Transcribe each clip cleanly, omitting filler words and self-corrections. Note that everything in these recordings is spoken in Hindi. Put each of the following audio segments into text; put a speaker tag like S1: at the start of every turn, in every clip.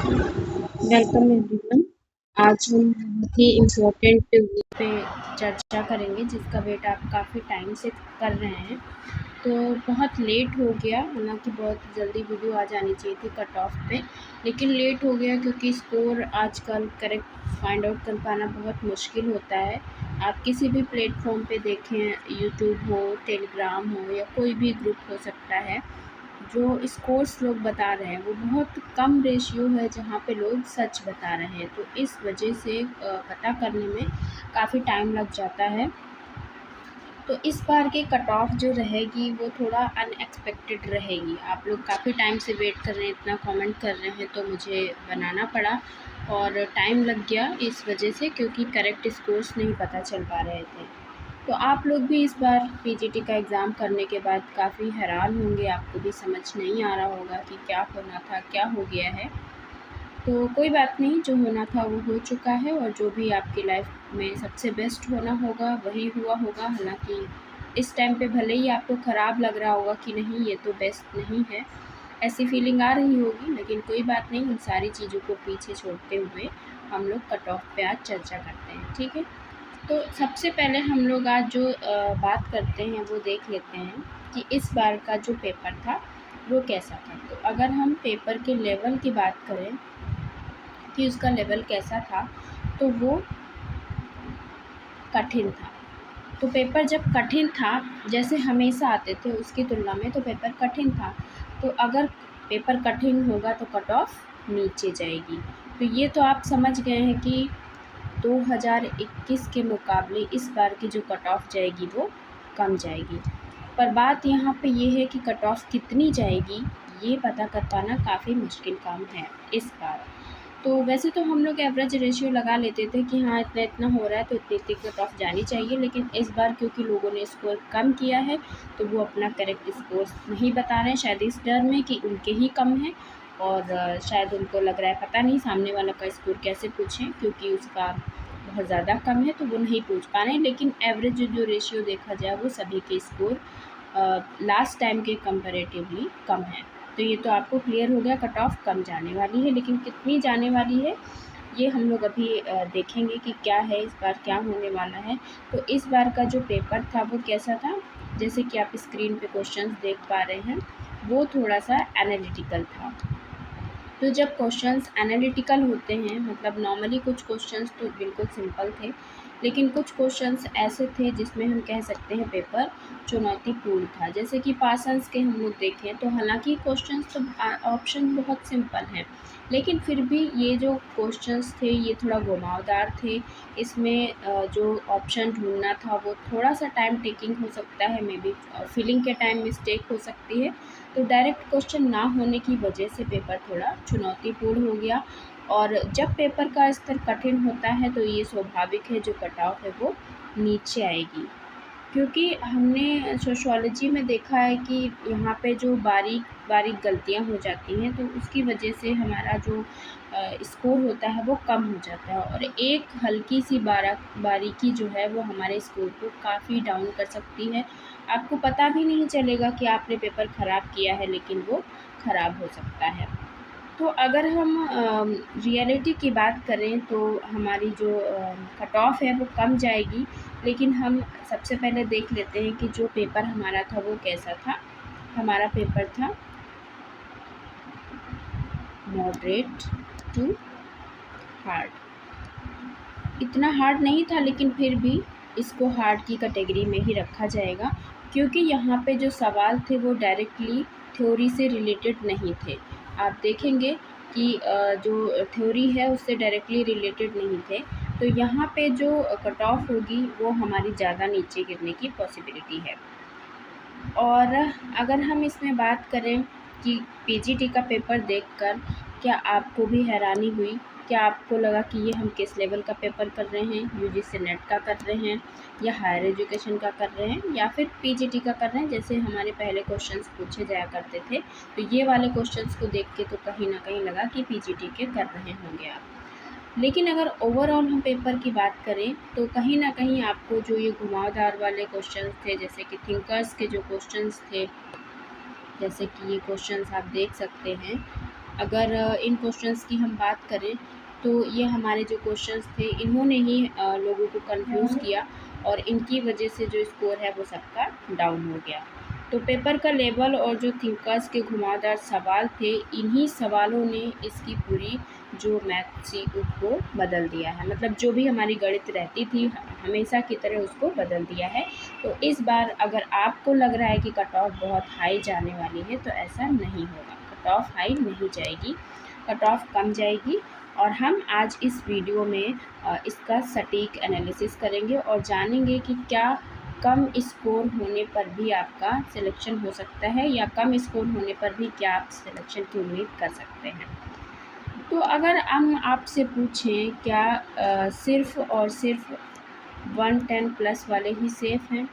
S1: Welcome everyone. आज हम बहुत ही इम्पोर्टेंट पे चर्चा करेंगे जिसका वेट आप काफ़ी टाइम से कर रहे हैं। तो बहुत लेट हो गया, हालांकि बहुत जल्दी वीडियो आ जानी चाहिए थी कट ऑफ पे, लेकिन लेट हो गया क्योंकि स्कोर आजकल करेक्ट फाइंड आउट कर पाना बहुत मुश्किल होता है। आप किसी भी प्लेटफॉर्म पे देखें, यूट्यूब हो, टेलीग्राम हो या कोई भी ग्रुप हो सकता है, जो स्कोर्स लोग बता रहे हैं वो बहुत कम रेशियो है जहाँ पे लोग सच बता रहे हैं। तो इस वजह से पता करने में काफ़ी टाइम लग जाता है। तो इस बार की कट ऑफ जो रहेगी वो थोड़ा अनएक्सपेक्टेड रहेगी। आप लोग काफ़ी टाइम से वेट कर रहे हैं, इतना कमेंट कर रहे हैं, तो मुझे बनाना पड़ा और टाइम लग गया इस वजह से, क्योंकि करेक्ट स्कोर्स नहीं पता चल पा रहे थे। तो आप लोग भी इस बार पीजीटी का एग्ज़ाम करने के बाद काफ़ी हैरान होंगे, आपको भी समझ नहीं आ रहा होगा कि क्या होना था, क्या हो गया है। तो कोई बात नहीं, जो होना था वो हो चुका है और जो भी आपकी लाइफ में सबसे बेस्ट होना होगा वही हुआ होगा। हालांकि इस टाइम पे भले ही आपको ख़राब लग रहा होगा कि नहीं ये तो बेस्ट नहीं है, ऐसी फीलिंग आ रही होगी, लेकिन कोई बात नहीं, उन सारी चीज़ों को पीछे छोड़ते हुए हम लोग कट ऑफ पे आज चर्चा करते हैं, ठीक है। तो सबसे पहले हम लोग आज जो बात करते हैं वो देख लेते हैं कि इस बार का जो पेपर था वो कैसा था। तो अगर हम पेपर के लेवल की बात करें कि उसका लेवल कैसा था, तो वो कठिन था। तो पेपर जब कठिन था, जैसे हमेशा आते थे उसकी तुलना में, तो पेपर कठिन था। तो अगर पेपर कठिन होगा तो कट ऑफ नीचे जाएगी। तो ये तो आप समझ गए हैं कि 2021 के मुकाबले इस बार की जो कट ऑफ जाएगी वो कम जाएगी। पर बात यहाँ पे ये है कि कट ऑफ कितनी जाएगी ये पता कर पाना काफ़ी मुश्किल काम है इस बार। तो वैसे तो हम लोग एवरेज रेशियो लगा लेते थे कि हाँ इतना इतना हो रहा है तो इतनी इतनी कट ऑफ जानी चाहिए, लेकिन इस बार क्योंकि लोगों ने स्कोर कम किया है तो वो अपना करेक्ट स्कोर नहीं बता रहे हैं, शायद इस डर में कि उनके ही कम है। और शायद उनको लग रहा है पता नहीं सामने वाला का स्कोर कैसे पूछें, क्योंकि उसका बहुत ज़्यादा कम है तो वो नहीं पूछ पा रहे हैं। लेकिन एवरेज जो रेशियो देखा जाए वो सभी के स्कोर लास्ट टाइम के कंपैरेटिवली कम है। तो ये तो आपको क्लियर हो गया, कट ऑफ कम जाने वाली है, लेकिन कितनी जाने वाली है ये हम लोग अभी देखेंगे कि क्या है इस बार, क्या होने वाला है। तो इस बार का जो पेपर था वो कैसा था, जैसे कि आप स्क्रीन पे क्वेश्चंस देख पा रहे हैं, वो थोड़ा सा एनालिटिकल था। तो जब क्वेश्चंस एनालिटिकल होते हैं, मतलब नॉर्मली कुछ क्वेश्चंस तो बिल्कुल सिंपल थे, लेकिन कुछ क्वेश्चंस ऐसे थे जिसमें हम कह सकते हैं पेपर चुनौतीपूर्ण था। जैसे कि पासन्स के हम लोग देखें तो हालांकि क्वेश्चंस तो ऑप्शन बहुत सिंपल हैं, लेकिन फिर भी ये जो क्वेश्चंस थे ये थोड़ा घुमावदार थे। इसमें जो ऑप्शन ढूंढना था वो थोड़ा सा टाइम टेकिंग हो सकता है, मे बी फिलिंग के टाइम मिस्टेक हो सकती है। तो डायरेक्ट क्वेश्चन ना होने की वजह से पेपर थोड़ा चुनौतीपूर्ण हो गया। और जब पेपर का स्तर कठिन होता है तो ये स्वाभाविक है जो कट ऑफ है वो नीचे आएगी, क्योंकि हमने सोशियोलॉजी में देखा है कि यहाँ पे जो बारीक बारीक गलतियाँ हो जाती हैं तो उसकी वजह से हमारा जो स्कोर होता है वो कम हो जाता है, और एक हल्की सी बारीकी जो है वो हमारे स्कोर को काफ़ी डाउन कर सकती है। आपको पता भी नहीं चलेगा कि आपने पेपर ख़राब किया है, लेकिन वो ख़राब हो सकता है। तो अगर हम रियलिटी की बात करें तो हमारी जो कट ऑफ है वो कम जाएगी, लेकिन हम सबसे पहले देख लेते हैं कि जो पेपर हमारा था वो कैसा था। हमारा पेपर था मॉडरेट टू हार्ड। इतना हार्ड नहीं था, लेकिन फिर भी इसको हार्ड की कैटेगरी में ही रखा जाएगा, क्योंकि यहाँ पे जो सवाल थे वो डायरेक्टली थ्योरी से रिलेटेड नहीं थे। आप देखेंगे कि जो थ्योरी है उससे डायरेक्टली रिलेटेड नहीं थे। तो यहाँ पे जो कट ऑफ होगी वो हमारी ज़्यादा नीचे गिरने की पॉसिबिलिटी है। और अगर हम इसमें बात करें कि पीजीटी का पेपर देखकर क्या आपको भी हैरानी हुई, क्या आपको लगा कि ये हम किस लेवल का पेपर कर रहे हैं, यूजीसी नेट का कर रहे हैं या हायर एजुकेशन का कर रहे हैं या फिर पीजीटी का कर रहे हैं, जैसे हमारे पहले क्वेश्चंस पूछे जाया करते थे। तो ये वाले क्वेश्चंस को देख के तो कहीं ना कहीं लगा कि पीजीटी के कर रहे होंगे आप। लेकिन अगर ओवरऑल हम पेपर की बात करें तो कहीं ना कहीं आपको जो ये घुमावदार वाले क्वेश्चंस थे, जैसे कि थिंकर्स के जो क्वेश्चंस थे, जैसे कि ये क्वेश्चंस आप देख सकते हैं, अगर इन क्वेश्चंस की हम बात करें तो ये हमारे जो क्वेश्चंस थे इन्होंने ही लोगों को कंफ्यूज किया और इनकी वजह से जो स्कोर है वो सबका डाउन हो गया। तो पेपर का लेवल और जो थिंकर्स के घुमावदार सवाल थे, इन्हीं सवालों ने इसकी पूरी जो मैथ थी उसको बदल दिया है। मतलब जो भी हमारी गणित रहती थी हमेशा की तरह उसको बदल दिया है। तो इस बार अगर आपको लग रहा है कि कट ऑफ बहुत हाई जाने वाली है तो ऐसा नहीं होगा, कट ऑफ हाई नहीं जाएगी, कट ऑफ कम जाएगी। और हम आज इस वीडियो में इसका सटीक एनालिसिस करेंगे और जानेंगे कि क्या कम स्कोर होने पर भी आपका सिलेक्शन हो सकता है या कम स्कोर होने पर भी क्या आप सिलेक्शन की उम्मीद कर सकते हैं। तो अगर हम आपसे पूछें क्या सिर्फ़ और सिर्फ 110 प्लस वाले ही सेफ़ हैं,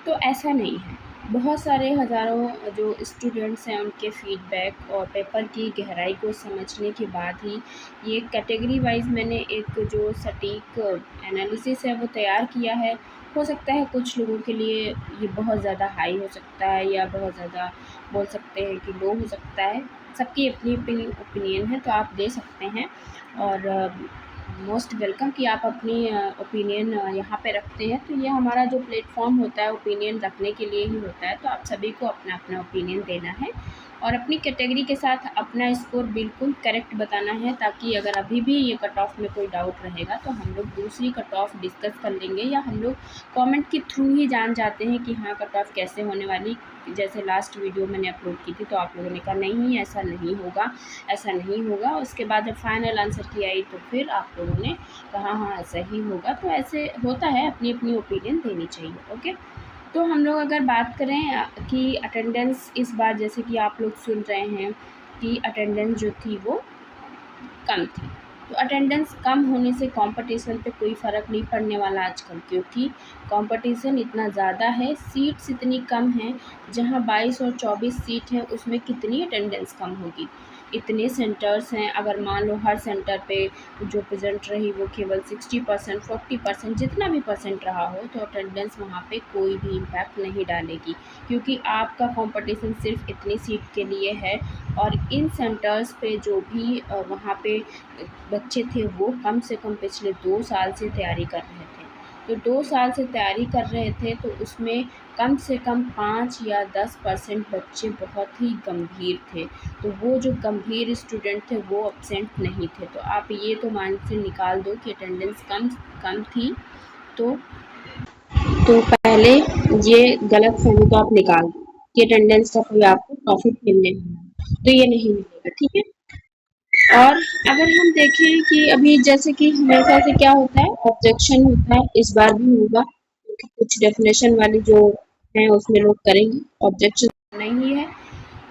S1: तो ऐसा नहीं है। बहुत सारे हज़ारों जो स्टूडेंट्स हैं उनके फीडबैक और पेपर की गहराई को समझने के बाद ही ये कैटेगरी वाइज़ मैंने एक जो सटीक एनालिसिस है वो तैयार किया है। हो सकता है कुछ लोगों के लिए ये बहुत ज़्यादा हाई हो सकता है या बहुत ज़्यादा बोल सकते हैं कि लो हो सकता है। सबकी अपनी अपनी ओपिनियन है, तो आप दे सकते हैं और मोस्ट वेलकम कि आप अपनी ओपिनियन यहाँ पे रखते हैं। तो ये हमारा जो प्लेटफॉर्म होता है ओपिनियन रखने के लिए ही होता है। तो आप सभी को अपना अपना ओपिनियन देना है और अपनी कैटेगरी के साथ अपना स्कोर बिल्कुल करेक्ट बताना है, ताकि अगर अभी भी ये कट ऑफ में कोई डाउट रहेगा तो हम लोग दूसरी कट ऑफ डिस्कस कर लेंगे या हम लोग कमेंट के थ्रू ही जान जाते हैं कि हाँ कट ऑफ कैसे होने वाली। जैसे लास्ट वीडियो मैंने अपलोड की थी तो आप लोगों ने कहा नहीं ऐसा नहीं होगा, ऐसा नहीं होगा। उसके बाद जब फाइनल आंसर की आई तो फिर आप लोगों ने कहा हाँ ऐसा ही होगा। तो ऐसे होता है, अपनी अपनी ओपिनियन देनी चाहिए। ओके, तो हम लोग अगर बात करें कि अटेंडेंस इस बार जैसे कि आप लोग सुन रहे हैं कि अटेंडेंस जो थी वो कम थी। तो अटेंडेंस कम होने से कंपटीशन पे कोई फ़र्क नहीं पड़ने वाला आजकल, क्योंकि कंपटीशन इतना ज़्यादा है, सीट्स इतनी कम हैं। जहाँ 22 और 24 सीट है उसमें कितनी अटेंडेंस कम होगी। इतने सेंटर्स हैं, अगर मान लो हर सेंटर पे जो प्रेजेंट रही वो केवल 60% 40% जितना भी परसेंट रहा हो तो अटेंडेंस वहाँ पे कोई भी इम्पैक्ट नहीं डालेगी, क्योंकि आपका कंपटीशन सिर्फ इतनी सीट के लिए है। और इन सेंटर्स पे जो भी वहाँ पे बच्चे थे वो कम से कम पिछले 2 साल से तैयारी कर रहे थे। तो 2 साल से तैयारी कर रहे थे तो उसमें कम से कम 5 या 10% बच्चे बहुत ही गंभीर थे। तो वो जो गंभीर स्टूडेंट थे वो एब्सेंट नहीं थे। तो आप ये तो मान से निकाल दो कि अटेंडेंस कम थी। तो पहले ये गलतफ़हमी तो आप निकाल दो कि अटेंडेंस का कोई आपको प्रॉफ़िट मिलने वाला है, तो ये नहीं मिलेगा, ठीक है। और अगर हम देखें कि अभी जैसे कि हमेशा से क्या होता है ऑब्जेक्शन होता है, इस बार भी होगा क्योंकि कुछ डेफिनेशन वाली जो है उसमें लोग करेंगे, ऑब्जेक्शन नहीं है।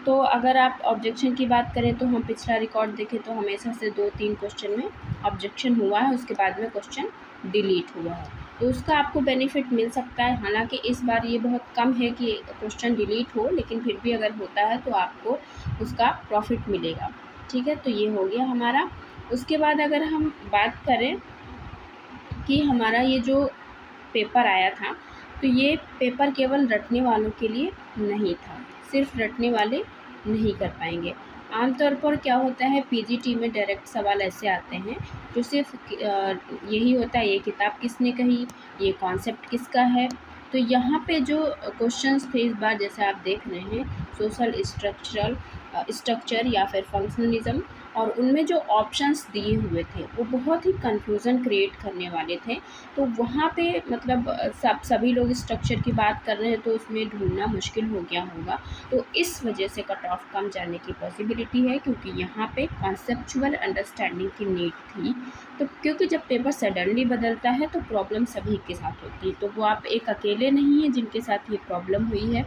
S1: तो अगर आप ऑब्जेक्शन की बात करें तो हम पिछला रिकॉर्ड देखें तो हमेशा से 2-3 क्वेश्चन में ऑब्जेक्शन हुआ है, उसके बाद में क्वेश्चन डिलीट हुआ है। तो उसका आपको बेनिफिट मिल सकता है। हालांकि इस बार ये बहुत कम है कि क्वेश्चन डिलीट हो, लेकिन फिर भी अगर होता है तो आपको उसका प्रॉफिट मिलेगा, ठीक है। तो ये हो गया हमारा। उसके बाद अगर हम बात करें कि हमारा ये जो पेपर आया था तो ये पेपर केवल रटने वालों के लिए नहीं था, सिर्फ रटने वाले नहीं कर पाएंगे। आमतौर पर क्या होता है पीजीटी में डायरेक्ट सवाल ऐसे आते हैं जो सिर्फ यही होता है ये किताब किसने कही, ये कॉन्सेप्ट किसका है। तो यहाँ पे जो क्वेश्चंस थे इस बार जैसे आप देख रहे हैं सोशल स्ट्रक्चर या फिर फंक्शनलिज्म, और उनमें जो ऑप्शंस दिए हुए थे वो बहुत ही कन्फ्यूज़न क्रिएट करने वाले थे। तो वहाँ पे मतलब सभी लोग स्ट्रक्चर की बात कर रहे हैं तो उसमें ढूंढना मुश्किल हो गया होगा। तो इस वजह से कट ऑफ कम जाने की पॉसिबिलिटी है, क्योंकि यहाँ पे कॉन्सेप्चुअल अंडरस्टैंडिंग की नीड थी। तो क्योंकि जब पेपर सडनली बदलता है तो प्रॉब्लम सभी के साथ होती है, तो वो आप एक अकेले नहीं हैं जिनके साथ ये प्रॉब्लम हुई है।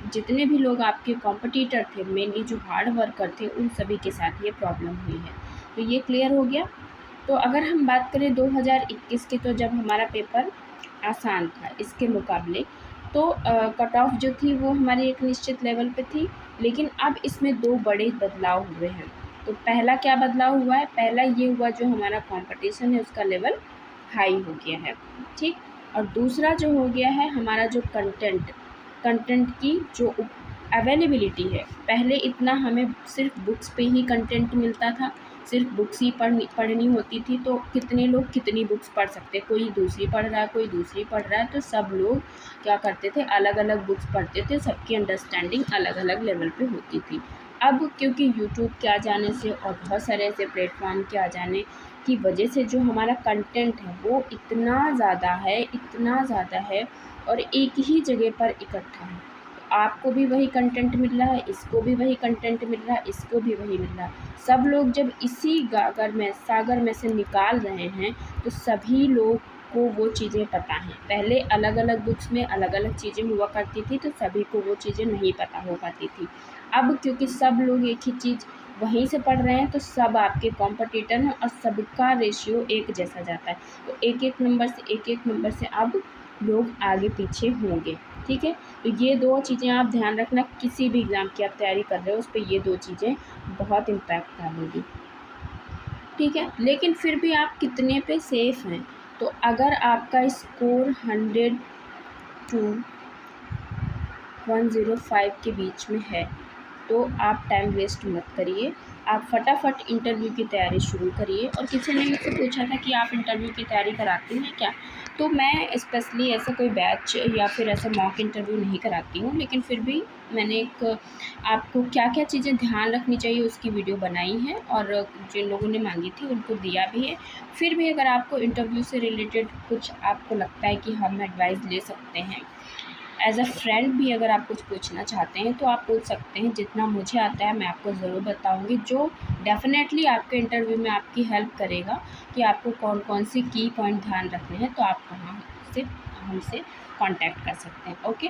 S1: जितने भी लोग आपके कॉम्पिटिटर थे, मेनली जो हार्ड वर्कर थे, उन सभी के साथ ये प्रॉब्लम हुई है। तो ये क्लियर हो गया। तो अगर हम बात करें 2021 की, तो जब हमारा पेपर आसान था इसके मुकाबले, तो कट ऑफ जो थी वो हमारी एक निश्चित लेवल पे थी। लेकिन अब इसमें 2 बड़े बदलाव हुए हैं। तो पहला क्या बदलाव हुआ है, पहला ये हुआ जो हमारा कंपटीशन है उसका लेवल हाई हो गया है, ठीक। और दूसरा जो हो गया है हमारा जो कंटेंट की जो अवेलेबिलिटी है। पहले इतना हमें सिर्फ बुक्स पे ही कंटेंट मिलता था, सिर्फ बुक्स ही पढ़नी होती थी, तो कितने लोग कितनी बुक्स पढ़ सकते, कोई दूसरी पढ़ रहा है, कोई दूसरी पढ़ रहा है, तो सब लोग क्या करते थे, अलग अलग बुक्स पढ़ते थे, सबकी अंडरस्टैंडिंग अलग अलग लेवल पे होती थी। अब क्योंकि यूट्यूब के आ जाने से और बहुत सारे ऐसे प्लेटफॉर्म के आ जाने की वजह से जो हमारा कंटेंट है वो इतना ज़्यादा है और एक ही जगह पर इकट्ठा है। आपको भी वही कंटेंट मिल रहा है, इसको भी वही कंटेंट मिल रहा है, इसको भी वही मिल रहा है। सब लोग जब इसी सागर में से निकाल रहे हैं तो सभी लोग को वो चीज़ें पता हैं। पहले अलग अलग बुक्स में अलग अलग चीज़ें हुआ करती थी तो सभी को वो चीज़ें नहीं पता हो पाती थी। अब क्योंकि सब लोग एक ही चीज़ वहीं से पढ़ रहे हैं तो सब आपके कॉम्पिटिटर हैं और सबका रेशियो एक जैसा जाता है, तो एक एक नंबर से अब लोग आगे पीछे होंगे। ठीक है, तो ये 2 चीज़ें आप ध्यान रखना, किसी भी एग्ज़ाम की आप तैयारी कर रहे हो उस पे ये 2 चीज़ें बहुत इम्पैक्ट डालेंगी। ठीक है, लेकिन फिर भी आप कितने पे सेफ़ हैं, तो अगर आपका स्कोर 100 टू 105 के बीच में है तो आप टाइम वेस्ट मत करिए, आप फटाफट इंटरव्यू की तैयारी शुरू करिए। और किसी ने मुझसे पूछा था कि आप इंटरव्यू की तैयारी कराती हैं क्या, तो मैं स्पेशली ऐसा कोई बैच या फिर ऐसा मॉक इंटरव्यू नहीं कराती हूँ, लेकिन फिर भी मैंने एक आपको क्या क्या चीज़ें ध्यान रखनी चाहिए उसकी वीडियो बनाई है और जिन लोगों ने मांगी थी उनको दिया भी है। फिर भी अगर आपको इंटरव्यू से रिलेटेड कुछ आपको लगता है कि हम एडवाइस ले सकते हैं, एज़ अ फ्रेंड भी अगर आप कुछ पूछना चाहते हैं तो आप पूछ सकते हैं। जितना मुझे आता है मैं आपको ज़रूर बताऊंगी, जो डेफ़िनेटली आपके इंटरव्यू में आपकी हेल्प करेगा कि आपको कौन कौन सी की पॉइंट ध्यान रखने हैं, तो आप वहाँ से हमसे कांटेक्ट कर सकते हैं। ओके,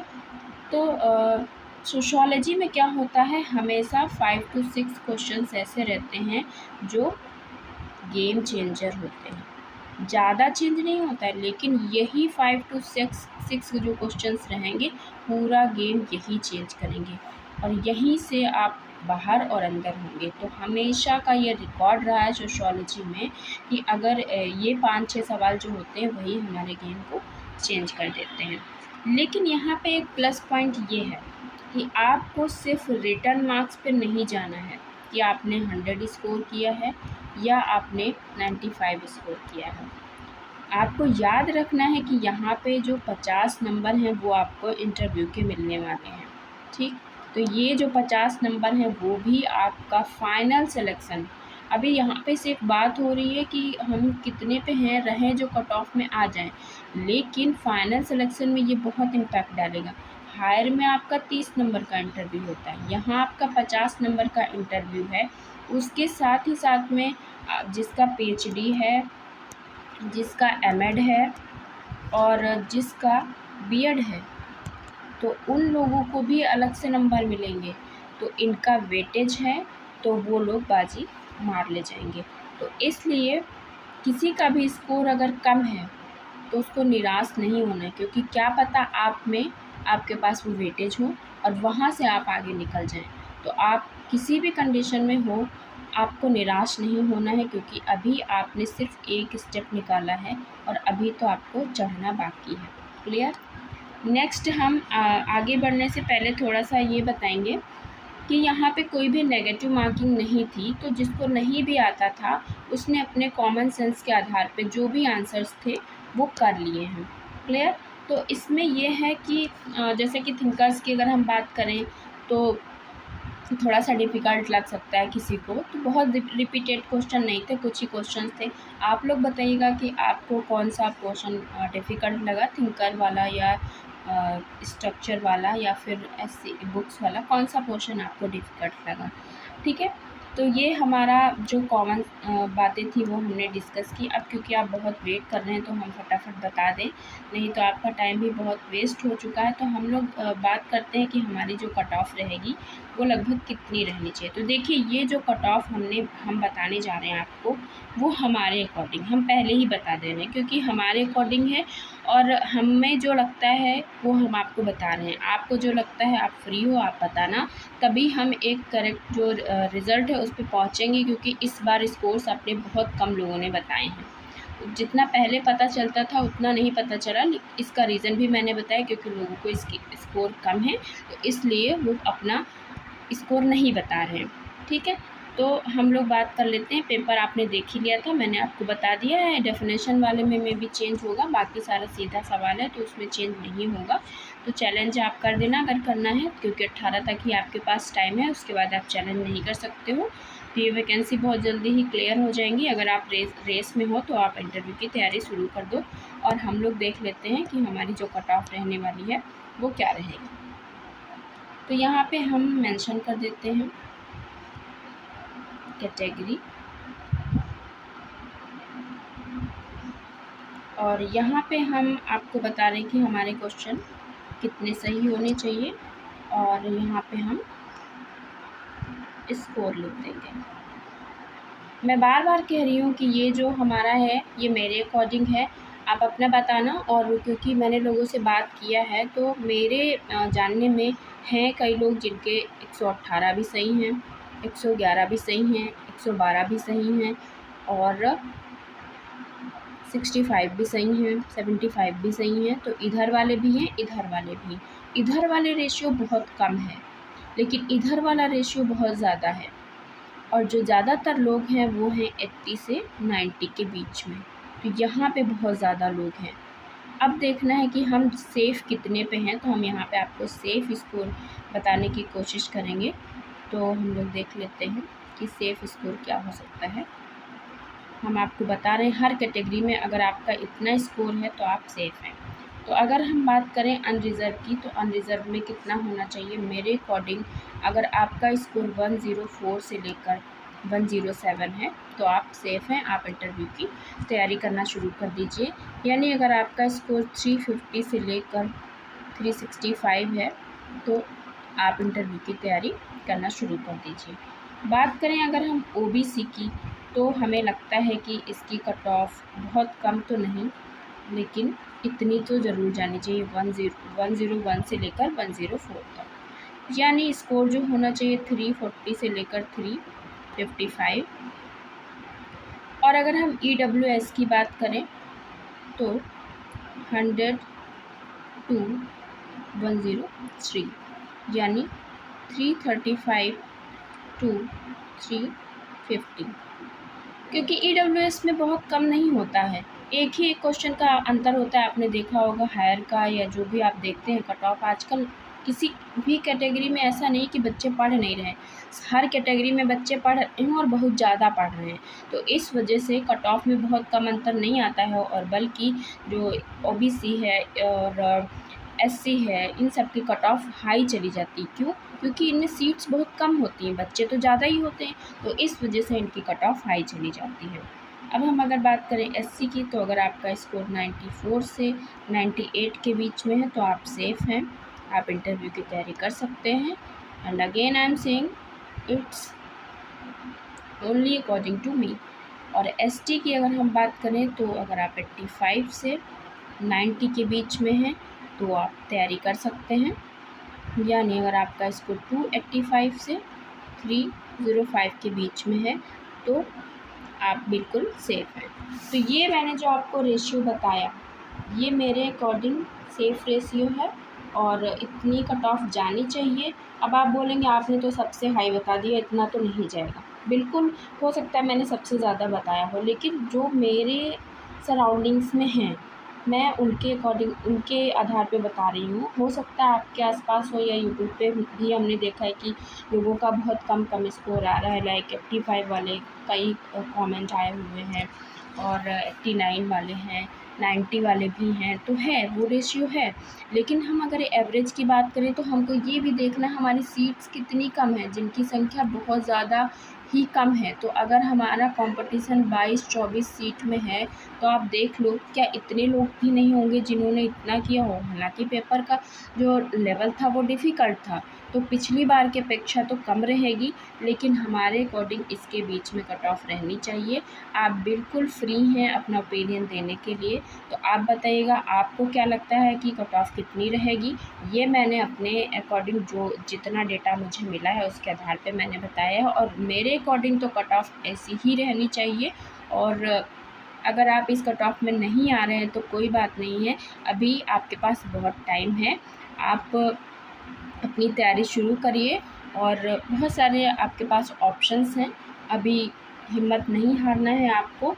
S1: तो सोशियोलॉजी में क्या होता है, हमेशा 5 to 6 क्वेश्चंस ऐसे रहते हैं जो गेम चेंजर होते हैं। ज़्यादा चेंज नहीं होता है, लेकिन यही 5 to 6 जो क्वेश्चंस रहेंगे पूरा गेम यही चेंज करेंगे और यहीं से आप बाहर और अंदर होंगे। तो हमेशा का ये रिकॉर्ड रहा है सोशियोलॉजी में कि अगर ये 5-6 सवाल जो होते हैं वही हमारे गेम को चेंज कर देते हैं। लेकिन यहाँ पे एक प्लस पॉइंट ये है कि आपको सिर्फ रिटन मार्क्स पे नहीं जाना है कि आपने 100 स्कोर किया है या आपने 95 स्कोर किया है। आपको याद रखना है कि यहाँ पे जो 50 नंबर हैं वो आपको इंटरव्यू के मिलने वाले हैं। ठीक, तो ये जो 50 नंबर हैं वो भी आपका फाइनल सिलेक्शन। अभी यहाँ पे सिर्फ बात हो रही है कि हम कितने पे हैं रहें जो कट ऑफ में आ जाएं, लेकिन फाइनल सिलेक्शन में ये बहुत इम्पैक्ट डालेगा। हायर में आपका 30 नंबर का इंटरव्यू होता है, यहाँ आपका 50 नंबर का इंटरव्यू है। उसके साथ ही साथ में जिसका पीएचडी है, जिसका एमएड है और जिसका बीएड है, तो उन लोगों को भी अलग से नंबर मिलेंगे, तो इनका वेटेज है तो वो लोग बाजी मार ले जाएंगे। तो इसलिए किसी का भी स्कोर अगर कम है तो उसको निराश नहीं होना है, क्योंकि क्या पता आप में आपके पास वो वेटेज हो और वहाँ से आप आगे निकल जाएं। तो आप किसी भी कंडीशन में हो, आपको निराश नहीं होना है, क्योंकि अभी आपने सिर्फ एक स्टेप निकाला है और अभी तो आपको चढ़ना बाकी है। क्लियर? नेक्स्ट हम आगे बढ़ने से पहले थोड़ा सा ये बताएंगे कि यहाँ पे कोई भी नेगेटिव मार्किंग नहीं थी, तो जिसको नहीं भी आता था उसने अपने कॉमन सेंस के आधार पे जो भी आंसर्स थे वो कर लिए हैं। क्लियर? तो इसमें ये है कि जैसे कि थिंकर्स की अगर हम बात करें तो थोड़ा सा डिफ़िकल्ट लग सकता है किसी को, तो बहुत रिपीटेड क्वेश्चन नहीं थे, कुछ ही क्वेश्चन थे। आप लोग बताइएगा कि आपको कौन सा क्वेश्चन डिफ़िकल्ट लगा, थिंकर वाला या स्ट्रक्चर वाला या फिर ऐसे बुक्स वाला, कौन सा पोर्शन आपको डिफ़िकल्ट लगा। ठीक है, तो ये हमारा जो कॉमन बातें थी वो हमने डिस्कस की। अब क्योंकि आप बहुत वेट कर रहे हैं तो हम फटाफट बता दें, नहीं तो आपका टाइम भी बहुत वेस्ट हो चुका है। तो हम लोग बात करते हैं कि हमारी जो कट ऑफ रहेगी वो लगभग कितनी रहनी चाहिए। तो देखिए, ये जो कट ऑफ हम बताने जा रहे हैं आपको, वो हमारे अकॉर्डिंग हम पहले ही बता दे रहे हैं, क्योंकि हमारे अकॉर्डिंग है और हमें जो लगता है वो हम आपको बता रहे हैं। आपको जो लगता है आप फ्री हो आप बताना, तभी हम एक करेक्ट जो रिज़ल्ट है उस पे पहुँचेंगे, क्योंकि इस बार स्कोर्स अपने बहुत कम लोगों ने बताए हैं। जितना पहले पता चलता था उतना नहीं पता चला। इसका रीज़न भी मैंने बताया, क्योंकि लोगों को इसकी स्कोर कम है तो इसलिए वो अपना स्कोर नहीं बता रहे हैं। ठीक है, तो हम लोग बात कर लेते हैं। पेपर आपने देख ही लिया था, मैंने आपको बता दिया है। डेफिनेशन वाले में भी चेंज होगा, बाकी सारा सीधा सवाल है तो उसमें चेंज नहीं होगा। तो चैलेंज आप कर देना अगर करना है, क्योंकि 18 तक ही आपके पास टाइम है, उसके बाद आप चैलेंज नहीं कर सकते हो। तो ये वैकेंसी बहुत जल्दी ही क्लियर हो जाएंगी। अगर आप रेस में हो तो आप इंटरव्यू की तैयारी शुरू कर दो। और हम लोग देख लेते हैं कि हमारी जो कट ऑफ रहने वाली है वो क्या रहेगी। तो यहाँ पे हम मेंशन कर देते हैं कैटेगरी, और यहाँ पे हम आपको बता रहे हैं कि हमारे क्वेश्चन कितने सही होने चाहिए, और यहाँ पे हम स्कोर लिख देंगे। मैं बार बार कह रही हूँ कि ये जो हमारा है ये मेरे अकॉर्डिंग है, आप अपना बताना। और क्योंकि मैंने लोगों से बात किया है तो मेरे जानने में हैं कई लोग जिनके 118 भी सही हैं, 111 भी सही हैं, 112 भी सही हैं, और 65 भी सही हैं, 75 भी सही हैं। तो इधर वाले भी हैं, इधर वाले भी। इधर वाले रेशियो बहुत कम है, लेकिन इधर वाला रेशियो बहुत ज़्यादा है। और जो ज़्यादातर लोग हैं वो हैं 80 से 90 के बीच में। तो यहाँ पे बहुत ज़्यादा लोग हैं। अब देखना है कि हम सेफ़ कितने पे हैं, तो हम यहाँ पे आपको सेफ़ स्कोर बताने की कोशिश करेंगे। तो हम लोग देख लेते हैं कि सेफ़ स्कोर क्या हो सकता है। हम आपको बता रहे हैं हर कैटेगरी में अगर आपका इतना स्कोर है तो आप सेफ़ हैं। तो अगर हम बात करें अनरिज़र्व की, तो अनरिज़र्व में कितना होना चाहिए मेरे अकॉर्डिंग, अगर आपका स्कोर 104 से लेकर 107 है तो आप सेफ़ हैं, आप इंटरव्यू की तैयारी करना शुरू कर दीजिए। यानी अगर आपका स्कोर 350 से लेकर 365 है तो आप इंटरव्यू की तैयारी करना शुरू कर दीजिए। बात करें अगर हम ओबीसी की, तो हमें लगता है कि इसकी कट ऑफ बहुत कम तो नहीं, लेकिन इतनी तो ज़रूर जानी चाहिए, 101 से लेकर 104 तक। यानी स्कोर जो होना चाहिए 340 से लेकर 355। और अगर हम EWS की बात करें तो 100 to 103, यानी 335 to 350। क्योंकि EWS में बहुत कम नहीं होता है, एक ही एक क्वेश्चन का अंतर होता है। आपने देखा होगा हायर का या जो भी आप देखते हैं कट ऑफ, आजकल किसी भी कैटेगरी में ऐसा नहीं कि बच्चे पढ़ नहीं रहे हैं, हर कैटेगरी में बच्चे पढ़ रहे हैं और बहुत ज़्यादा पढ़ रहे हैं। तो इस वजह से कट ऑफ में बहुत कम अंतर नहीं आता है, और बल्कि जो OBC है और SC है, इन सब की कट ऑफ हाई चली जाती है। क्यों? क्योंकि इनमें सीट्स बहुत कम होती हैं, बच्चे तो ज़्यादा ही होते हैं, तो इस वजह से इनकी कट ऑफ हाई चली जाती है। अब हम अगर बात करें SC की, तो अगर आपका स्कोर 94 से 98 के बीच में है तो आप सेफ़ हैं, आप इंटरव्यू की तैयारी कर सकते हैं। And again I am saying it's only according to me. और ST की अगर हम बात करें तो अगर आप 85 से 90 के बीच में हैं तो आप तैयारी कर सकते हैं। यानी अगर आपका स्कोर 285 से 305 के बीच में है तो आप बिल्कुल सेफ़ हैं। तो ये मैंने जो आपको रेशियो बताया ये मेरे अकॉर्डिंग सेफ़ रेशियो है, और इतनी कट ऑफ जानी चाहिए। अब आप बोलेंगे आपने तो सबसे हाई बता दिया, इतना तो नहीं जाएगा। बिल्कुल हो सकता है मैंने सबसे ज़्यादा बताया हो, लेकिन जो मेरे सराउंडिंग्स में हैं मैं उनके अकॉर्डिंग, उनके आधार पे बता रही हूँ। हो सकता है आपके आसपास हो, या यूट्यूब पे भी हमने देखा है कि लोगों का बहुत कम स्कोर आ रहा है। लाइक 85 वाले कई कमेंट आए हुए हैं, और 89 वाले हैं, 90 वाले भी हैं। तो है, वो रेशियो है। लेकिन हम अगर एवरेज की बात करें तो हमको ये भी देखना हमारी सीट्स कितनी कम है, जिनकी संख्या बहुत ज़्यादा ही कम है। तो अगर हमारा कंपटीशन 22-24 सीट में है तो आप देख लो क्या इतने लोग भी नहीं होंगे जिन्होंने इतना किया हो। हालांकि पेपर का जो लेवल था वो डिफ़िकल्ट था, तो पिछली बार की अपेक्षा तो कम रहेगी, लेकिन हमारे अकॉर्डिंग इसके बीच में कट ऑफ रहनी चाहिए। आप बिल्कुल फ्री हैं अपना ओपिनियन देने के लिए, तो आप बताइएगा आपको क्या लगता है कि कट ऑफ कितनी रहेगी। ये मैंने अपने अकॉर्डिंग जो जितना डेटा मुझे मिला है उसके आधार पे मैंने बताया है, और मेरे अकॉर्डिंग तो कट ऑफ ऐसी ही रहनी चाहिए। और अगर आप इस कट ऑफ में नहीं आ रहे हैं तो कोई बात नहीं है, अभी आपके पास बहुत टाइम है। आप अपनी तैयारी शुरू करिए और बहुत सारे आपके पास ऑप्शंस हैं। अभी हिम्मत नहीं हारना है आपको,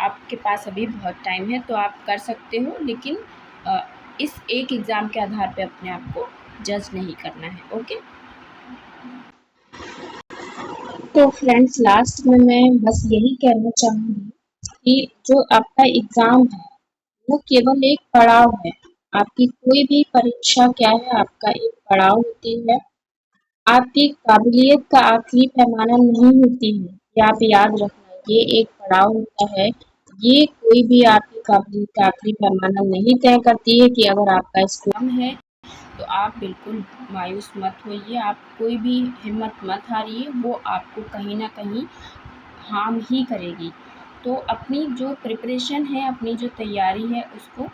S1: आपके पास अभी बहुत टाइम है, तो आप कर सकते हो। लेकिन इस एक एग्ज़ाम के आधार पे अपने आप को जज नहीं करना है। ओके, तो फ्रेंड्स लास्ट में मैं बस यही कहना चाहूँगी कि जो आपका एग्ज़ाम है वो केवल एक पड़ाव है। आपकी कोई भी परीक्षा क्या है, आपका एक पड़ाव होती है। आपकी काबिलियत का आखिरी पैमाना नहीं होती है, ये आप याद रखना। ये एक पड़ाव होता है। ये कोई भी आपकी काबिलियत का आखिरी पैमाना नहीं तय करती है कि अगर आपका स्कोर कम है तो आप बिल्कुल मायूस मत होइए, आप कोई भी हिम्मत मत हारिए, वो आपको कहीं न कहीं हार्म ही करेगी। तो अपनी जो प्रिपरेशन है, अपनी जो तैयारी है, उसको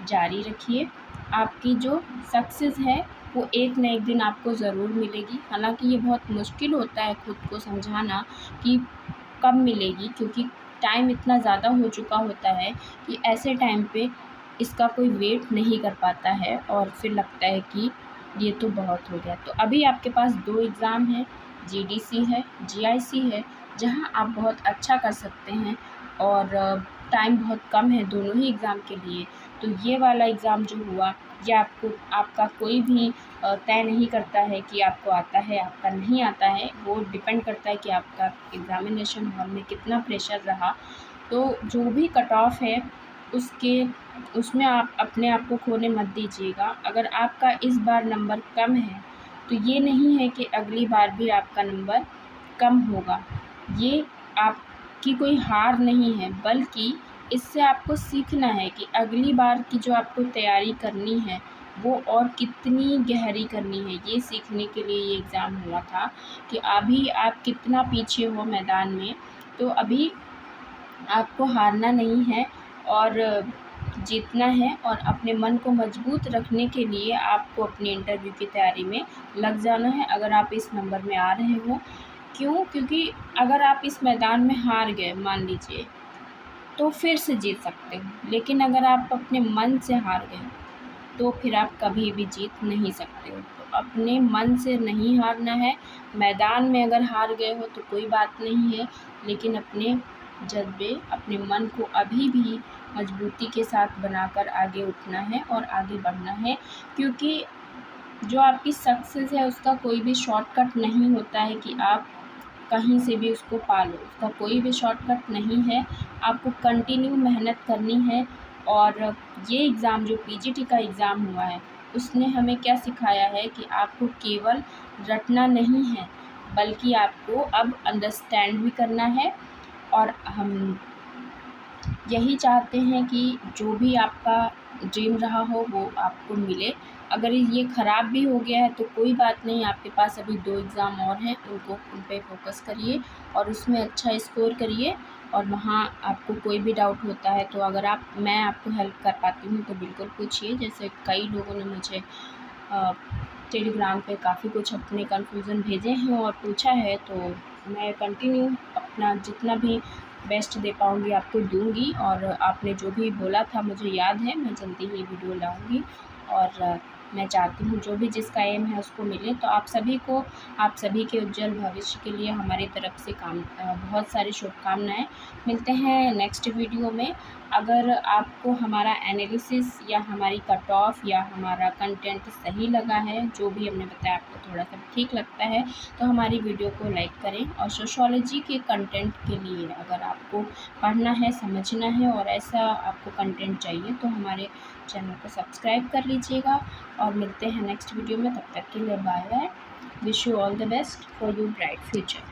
S1: जारी रखिए। आपकी जो सक्सेस है वो एक न एक दिन आपको ज़रूर मिलेगी। हालाँकि ये बहुत मुश्किल होता है खुद को समझाना कि कब मिलेगी, क्योंकि टाइम इतना ज़्यादा हो चुका होता है कि ऐसे टाइम पे इसका कोई वेट नहीं कर पाता है और फिर लगता है कि ये तो बहुत हो गया। तो अभी आपके पास 2 एग्ज़ाम हैं, जीडीसी है, जीआईसी है, जहाँ आप बहुत अच्छा कर सकते हैं और टाइम बहुत कम है दोनों ही एग्ज़ाम के लिए। तो ये वाला एग्ज़ाम जो हुआ, ये आपका कोई भी तय नहीं करता है कि आपको आता है, आपका नहीं आता है। वो डिपेंड करता है कि आपका एग्ज़ामिनेशन हॉल में कितना प्रेशर रहा। तो जो भी कट ऑफ है उसमें आप अपने आप को खोने मत दीजिएगा। अगर आपका इस बार नंबर कम है तो ये नहीं है कि अगली बार भी आपका नंबर कम होगा। ये आपकी कोई हार नहीं है, बल्कि इससे आपको सीखना है कि अगली बार की जो आपको तैयारी करनी है वो और कितनी गहरी करनी है। ये सीखने के लिए ये एग्ज़ाम हुआ था कि अभी आप कितना पीछे हो मैदान में। तो अभी आपको हारना नहीं है और जीतना है, और अपने मन को मजबूत रखने के लिए आपको अपनी इंटरव्यू की तैयारी में लग जाना है, अगर आप इस नंबर में आ रहे हो। क्यों? क्योंकि अगर आप इस मैदान में हार गए मान लीजिए, तो फिर से जीत सकते हो, लेकिन अगर आप अपने मन से हार गए तो फिर आप कभी भी जीत नहीं सकते हो। तो अपने मन से नहीं हारना है। मैदान में अगर हार गए हो तो कोई बात नहीं है, लेकिन अपने जज़्बे, अपने मन को अभी भी मजबूती के साथ बनाकर आगे उठना है और आगे बढ़ना है। क्योंकि जो आपकी सक्सेस है उसका कोई भी शॉर्टकट नहीं होता है कि आप कहीं से भी उसको पा लो, उसका कोई भी शॉर्टकट नहीं है। आपको कंटिन्यू मेहनत करनी है। और ये एग्ज़ाम जो पीजीटी का एग्ज़ाम हुआ है, उसने हमें क्या सिखाया है कि आपको केवल रटना नहीं है, बल्कि आपको अब अंडरस्टैंड भी करना है। और हम यही चाहते हैं कि जो भी आपका ड्रीम रहा हो वो आपको मिले। अगर ये ख़राब भी हो गया है तो कोई बात नहीं, आपके पास अभी 2 एग्ज़ाम और हैं, उन पे फ़ोकस करिए और उसमें अच्छा स्कोर करिए। और वहाँ आपको कोई भी डाउट होता है तो अगर मैं आपको हेल्प कर पाती हूँ तो बिल्कुल पूछिए। जैसे कई लोगों ने मुझे टेलीग्राम पे काफ़ी कुछ अपने कन्फ्यूज़न भेजे हैं और पूछा है, तो मैं कंटिन्यू अपना जितना भी बेस्ट दे पाऊँगी आपको दूँगी। और आपने जो भी बोला था मुझे याद है, मैं जल्दी ही वीडियो लाऊँगी। और मैं चाहती हूँ जो भी जिसका एम है उसको मिले। तो आप सभी के उज्जवल भविष्य के लिए हमारी तरफ से बहुत सारी शुभकामनाएँ। मिलते हैं नेक्स्ट वीडियो में। अगर आपको हमारा एनालिसिस या हमारी कट ऑफ या हमारा कंटेंट सही लगा है, जो भी हमने बताया आपको थोड़ा-सा ठीक लगता है, तो हमारी वीडियो को लाइक करें। और सोशियोलॉजी के कंटेंट के लिए अगर आपको पढ़ना है, समझना है और ऐसा आपको कंटेंट चाहिए तो हमारे चैनल को सब्सक्राइब कर लीजिएगा। और मिलते हैं नेक्स्ट वीडियो में, तब तक के लिए bye bye. Wish you all the best for your bright future.